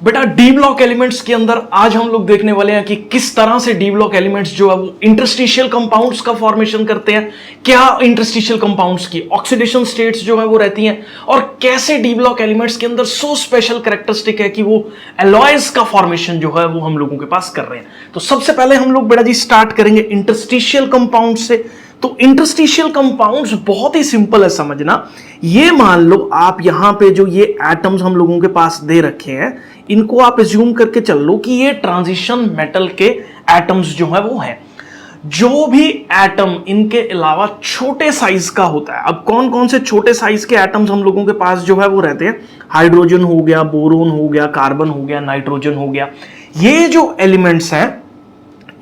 बेटा D block elements के अंदर आज हम लोग देखने वाले हैं कि किस तरह से डी ब्लॉक एलिमेंट्स जो है वो इंटरस्टिशियल कंपाउंड्स का फॉर्मेशन करते हैं, क्या इंटरस्टिशियल कंपाउंड्स की ऑक्सीडेशन स्टेट्स जो है वो रहती हैं और कैसे डी ब्लॉक एलिमेंट्स के अंदर सो स्पेशल कैरेक्टरिस्टिक है कि वो एलॉयज का फॉर्मेशन जो है वो हम लोगों के पास कर रहे हैं। तो सबसे पहले हम लोग बेटा जी स्टार्ट करेंगे इंटरस्टिशियल कंपाउंड से। तो इंटरस्टिशियल कंपाउंड्स बहुत ही सिंपल है समझना। ये मान लो आप यहां पे जो ये एटम्स हम लोगों के पास दे रखे हैं, इनको आप एज्यूम करके चल लो कि ये ट्रांजिशन मेटल के एटम्स जो है वो हैं। जो भी एटम इनके अलावा छोटे साइज का होता है, अब कौन कौन से छोटे साइज के एटम्स हम लोगों के पास जो है वो रहते हैं, हाइड्रोजन हो गया, बोरोन हो गया, कार्बन हो गया, नाइट्रोजन हो गया। ये जो एलिमेंट्स हैं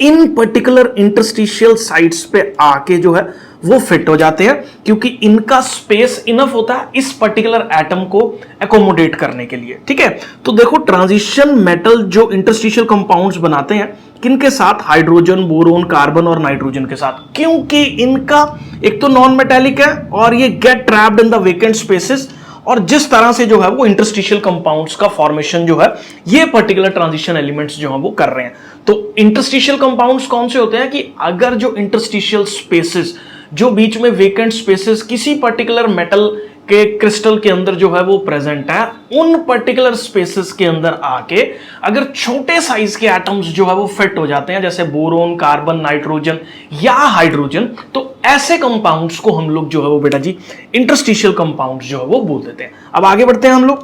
इन पर्टिकुलर इंटरस्टिशियल साइट्स पे आके जो है वो फिट हो जाते हैं, क्योंकि इनका स्पेस इनफ होता है इस पर्टिकुलर एटम को एकोमोडेट करने के लिए। ठीक है, तो देखो ट्रांजिशन मेटल जो इंटरस्टिशियल कंपाउंड्स बनाते हैं किनके साथ, हाइड्रोजन, बोरोन, कार्बन और नाइट्रोजन के साथ, क्योंकि इनका एक तो नॉन मेटेलिक है और ये gate trapped in the vacant spaces. और जिस तरह से जो है वो इंटरस्टिशियल कंपाउंड्स का फॉर्मेशन जो है ये पर्टिकुलर ट्रांजिशन एलिमेंट्स जो है वो कर रहे हैं। तो इंटरस्टिशियल कंपाउंड्स कौन से होते हैं कि अगर जो इंटरस्टिशियल स्पेसेस, जो बीच में वेकेंट स्पेसेस किसी पर्टिकुलर मेटल के क्रिस्टल के अंदर जो है वो प्रेजेंट है, उन पर्टिकुलर स्पेसेस के अंदर आके अगर छोटे साइज के एटम्स जो है वो फिट हो जाते हैं, जैसे बोरोन, कार्बन, नाइट्रोजन या हाइड्रोजन, तो ऐसे कंपाउंड्स को हम लोग जो है वो बेटा जी इंटरस्टिशियल कंपाउंड्स जो है वो बोल देते हैं। अब आगे बढ़ते हैं हम लोग।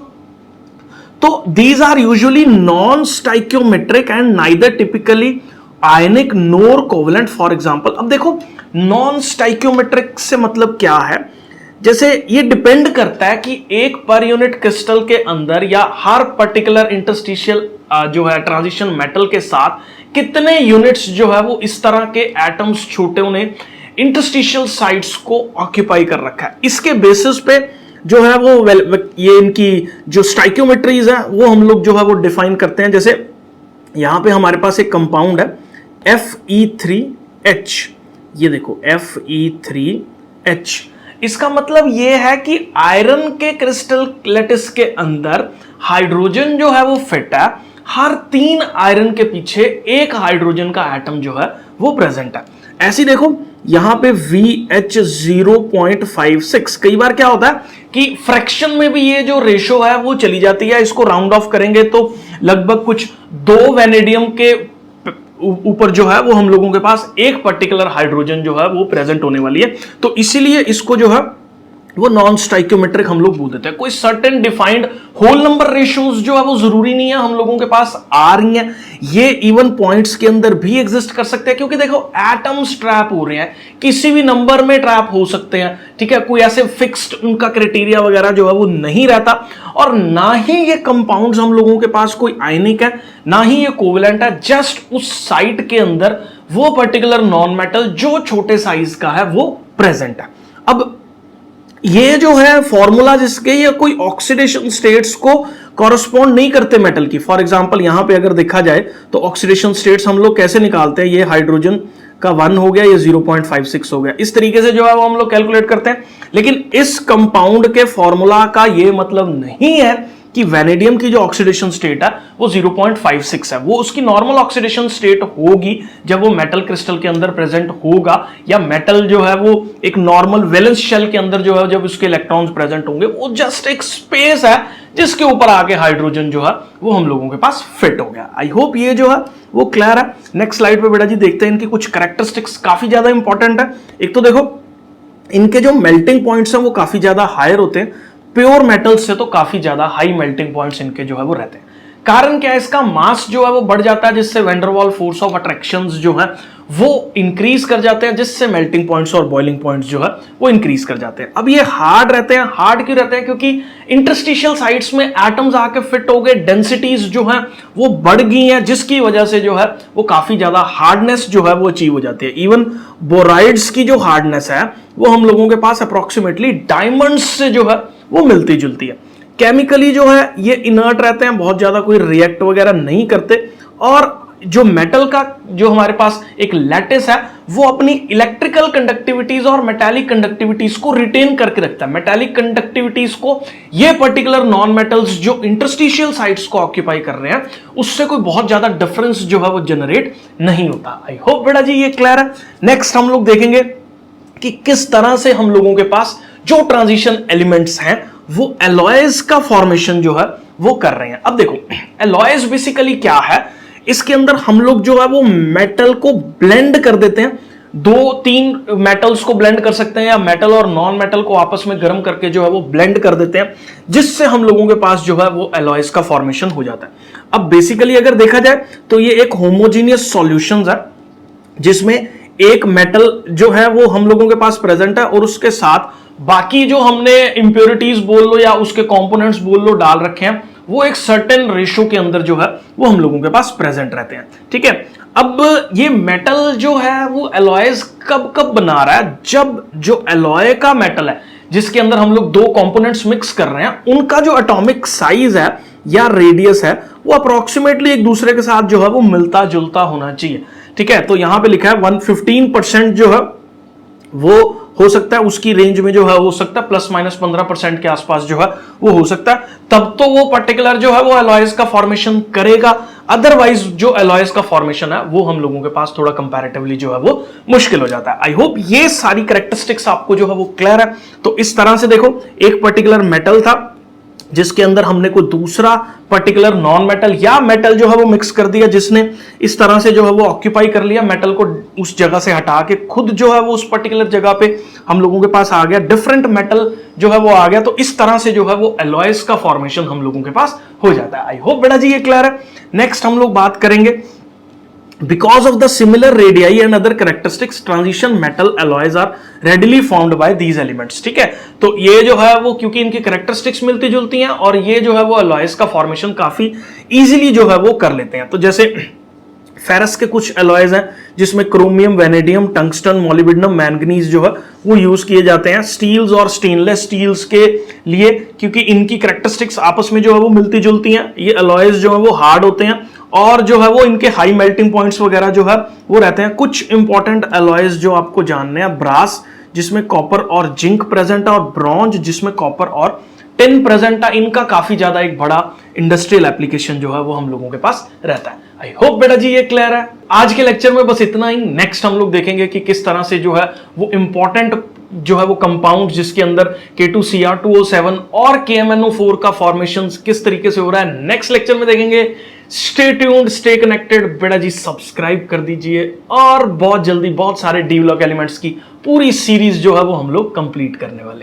तो these are usually non stoichiometric and neither typically ionic nor covalent. For example, अब देखो नॉन स्टाइक्योमेट्रिक से मतलब क्या है, जैसे ये डिपेंड करता है कि एक पर यूनिट क्रिस्टल के अंदर या हर पर्टिकुलर इंटरस्टिशियल जो है ट्रांजिशन मेटल के साथ कितने यूनिट्स जो है वो इस तरह के एटम्स छोटे ने इंटरस्टिशियल साइट्स को ऑक्यूपाई कर रखा है। इसके बेसिस पे जो है वो ये इनकी जो स्टाइक्योमेट्रीज है वो हम लोग जो है वो डिफाइन करते हैं। जैसे यहां पे हमारे पास एक कंपाउंड है Fe3H, ये देखो Fe3H, इसका मतलब ये है कि आयरन के क्रिस्टल लैटिस के अंदर हाइड्रोजन जो है वो फिट है, हर 3 आयरन के पीछे एक हाइड्रोजन का एटम जो है वो प्रेजेंट है। ऐसी देखो यहां पे VH0.56, कई बार क्या होता है कि फ्रैक्शन में भी ये जो रेशो है वो चली जाती है, इसको राउंड ऑफ करेंगे तो लगभग कुछ 2 वेनेडियम के ऊपर जो है वो हम लोगों के पास एक पर्टिकुलर हाइड्रोजन जो है वो प्रेजेंट होने वाली है। तो इसीलिए इसको जो है वो नॉन स्टाइक्योमेट्रिक हम लोग बोल देते हैं। कोई certain defined whole number ratios जो है वो जरूरी नहीं है हम लोगों के पास आ रही हैं, ये इवन पॉइंट्स के अंदर भी एग्जिस्ट कर सकते हैं, क्योंकि देखो एटम्स ट्रैप हो रहे हैं, किसी भी नंबर में ट्रैप हो सकते हैं। ठीक है, कोई ऐसे फिक्स्ड उनका क्राइटेरिया वगैरह जो है वो नहीं रहता, और ना ही ये कंपाउंड्स हम लोगों के पास कोई आयनिक है, ना ही ये कोवेलेंट है, जस्ट उस साइट के अंदर वो पर्टिकुलर नॉन मेटल जो छोटे साइज का है वो प्रेजेंट है। अब ये जो है फॉर्मूला जिसके ये कोई ऑक्सीडेशन स्टेट्स को कॉरस्पॉन्ड नहीं करते मेटल की। फॉर एग्जांपल यहां पे अगर देखा जाए तो ऑक्सीडेशन स्टेट्स हम लोग कैसे निकालते हैं, ये हाइड्रोजन का 1 हो गया, ये 0.56 हो गया, इस तरीके से जो है वो हम लोग कैलकुलेट करते हैं। लेकिन इस कंपाउंड के फॉर्मूला का ये मतलब नहीं है कि वैनेडियम की जो ऑक्सीडेशन स्टेट है वो 0.56 है, वो उसकी नॉर्मल ऑक्सीडेशन स्टेट होगी जब वो मेटल क्रिस्टल के अंदर प्रेजेंट होगा, या मेटल जो है वो एक नॉर्मल वैलेंस शेल के अंदर जो है जब उसके इलेक्ट्रॉन्स प्रेजेंट होंगे, वो जस्ट एक स्पेस है जिसके ऊपर आके हाइड्रोजन जो है वो हम लोगों के पास फिट हो गया। आई होप ये जो है वो क्लियर है। नेक्स्ट स्लाइड पे बेटा जी देखते हैं इनकी कुछ कैरेक्टरिस्टिक्स, काफी ज्यादा इंपॉर्टेंट है। एक तो देखो इनके जो मेल्टिंग पॉइंट्स हैं वो काफी ज्यादा हायर होते हैं, प्योर मेटल्स से तो काफी ज्यादा हाई मेल्टिंग पॉइंट्स इनके जो है वो रहते हैं। कारण क्या है, इसका मास जो है वो बढ़ जाता है, जिससे वैंडरवाल फोर्स ऑफ अट्रैक्शंस जो है वो इंक्रीज कर जाते हैं, जिससे मेल्टिंग पॉइंट्स और बॉइलिंग पॉइंट्स जो है वो इंक्रीज कर जाते हैं। अब ये हार्ड रहते हैं, हार्ड क्यों रहते हैं, क्योंकि इंटरस्टिशियल साइट्स में एटम्स आके फिट हो गए, डेंसिटीज जो है वो बढ़ गई हैं, जिसकी वजह से जो है वो काफी ज्यादा हार्डनेस जो है वो अचीव हो जाती है। इवन बोराइड्स की जो हार्डनेस है वो हम लोगों के पास अप्रोक्सीमेटली डायमंड्स से जो है वो मिलती जुलती है। केमिकली जो है ये इनर्ट रहते हैं, बहुत ज्यादा कोई रिएक्ट वगैरह नहीं करते, और जो मेटल का जो हमारे पास एक लैटिस है वो अपनी इलेक्ट्रिकल कंडक्टिविटीज और मेटालिक कंडक्टिविटीज को रिटेन करके रखता है। मेटालिक कंडक्टिविटीज को ये पर्टिकुलर नॉन मेटल्स जो इंटरस्टिशियल साइट्स को ऑक्यूपाई कर रहे हैं उससे कोई बहुत ज्यादा डिफरेंस जो है वो जनरेट नहीं होता। आई होप बेटा जी ये क्लियर है। नेक्स्ट हम लोग देखेंगे कि किस तरह से हम लोगों के पास जो ट्रांजिशन एलिमेंट्स हैं वो एलॉयज का फॉर्मेशन जो है वो कर रहे हैं। अब देखो एलॉयज बेसिकली क्या है, इसके अंदर हम लोग जो है वो मेटल को ब्लेंड कर देते हैं, 2-3 मेटल्स को ब्लेंड कर सकते हैं या मेटल और नॉन मेटल को आपस में गर्म करके जो है वो ब्लेंड कर देते हैं, जिससे हम लोगों के पास जो है वो एलॉयज का फॉर्मेशन हो जाता है। अब बेसिकली अगर देखा जाए तो ये एक होमोजीनियस सॉल्यूशंस है जिसमें एक मेटल जो है वो हम लोगों के पास प्रेजेंट है और उसके साथ बाकी जो हमने इंप्योरिटीज बोल लो या उसके कंपोनेंट्स बोल लो डाल रखे हैं वो एक सर्टेन रेशियो के अंदर जो है वो हम लोगों के पास प्रेजेंट रहते हैं। ठीक है, अब ये मेटल जो है वो एलॉयज कब कब बना रहा है, जब जो एलॉय का मेटल है जिसके अंदर हम लोग 2 कंपोनेंट्स मिक्स कर रहे हैं उनका जो एटॉमिक साइज है या रेडियस है वो अप्रोक्सीमेटली एक दूसरे के साथ जो है वो मिलता जुलता होना चाहिए। ठीक है, तो यहां पे लिखा है 115% जो है वो हो सकता है, उसकी रेंज में जो है हो सकता है ±15% के आसपास जो है वो हो सकता है, तब तो वो पर्टिकुलर जो है वो एलॉयज का फॉर्मेशन करेगा। अदरवाइज जो एलॉयज का फॉर्मेशन है वो हम लोगों के पास थोड़ा कंपैरेटिवली जो है वो मुश्किल हो जाता है। आई होप ये सारी कैरेक्टरिस्टिक्स आपको जो है वो क्लियर है। तो इस तरह से देखो एक पर्टिकुलर मेटल था जिसके अंदर हमने कोई दूसरा पर्टिकुलर नॉन मेटल या मेटल जो है वो मिक्स कर दिया, जिसने इस तरह से जो है वो ऑक्यूपाई कर लिया मेटल को, उस जगह से हटा के खुद जो है वो उस पर्टिकुलर जगह पे हम लोगों के पास आ गया, डिफरेंट मेटल जो है वो आ गया। तो इस तरह से जो है वो एलॉयज का फॉर्मेशन हम लोगों के पास हो जाता है। आई होप बेटा जी ये क्लियर है। नेक्स्ट हम लोग बात करेंगे because of the similar radii and other characteristics transition metal alloys are readily formed by these elements। ठीक है, तो ये जो है वो क्योंकि इनकी कैरेक्टरिस्टिक्स मिलती जुलती हैं और ये जो है वो alloys का फॉर्मेशन काफी इजीली जो है वो कर लेते हैं। तो जैसे फेरस के कुछ एलॉयज हैं जिसमें chromium, vanadium, tungsten, molybdenum, manganese जो है वो यूज किए जाते हैं स्टील्स और स्टेनलेस स्टील्स के लिए, क्योंकि इनकी कैरेक्टरिस्टिक्स आपस में जो है वो मिलती जुलती हैं। ये एलॉयज जो है वो हार्ड होते हैं और जो है वो इनके हाई मेल्टिंग पॉइंट्स वगैरह जो है वो रहते हैं। कुछ इंपॉर्टेंट एलॉयज जो आपको जानने हैं, ब्रास जिसमें कॉपर और जिंक प्रेजेंट है और ब्रॉन्ज जिसमें कॉपर और टिन प्रेजेंट है। इनका काफी ज्यादा एक बड़ा इंडस्ट्रियल एप्लीकेशन जो है वो हम लोगों के पास रहता है। आई होप बेटा जी ये क्लियर है। आज के लेक्चर में बस इतना ही। नेक्स्ट हम लोग देखेंगे कि किस तरह से जो है वो इंपॉर्टेंट जो है वो कंपाउंड जिसके अंदर K2Cr2O7 और KMnO4 का फॉर्मेशन किस तरीके से हो रहा है नेक्स्ट लेक्चर में देखेंगे। Stay tuned, stay connected. बेटा जी सब्सक्राइब कर दीजिए और बहुत जल्दी बहुत सारे डी ब्लॉक एलिमेंट्स की पूरी सीरीज जो है वो हम लोग कंप्लीट करने वाले।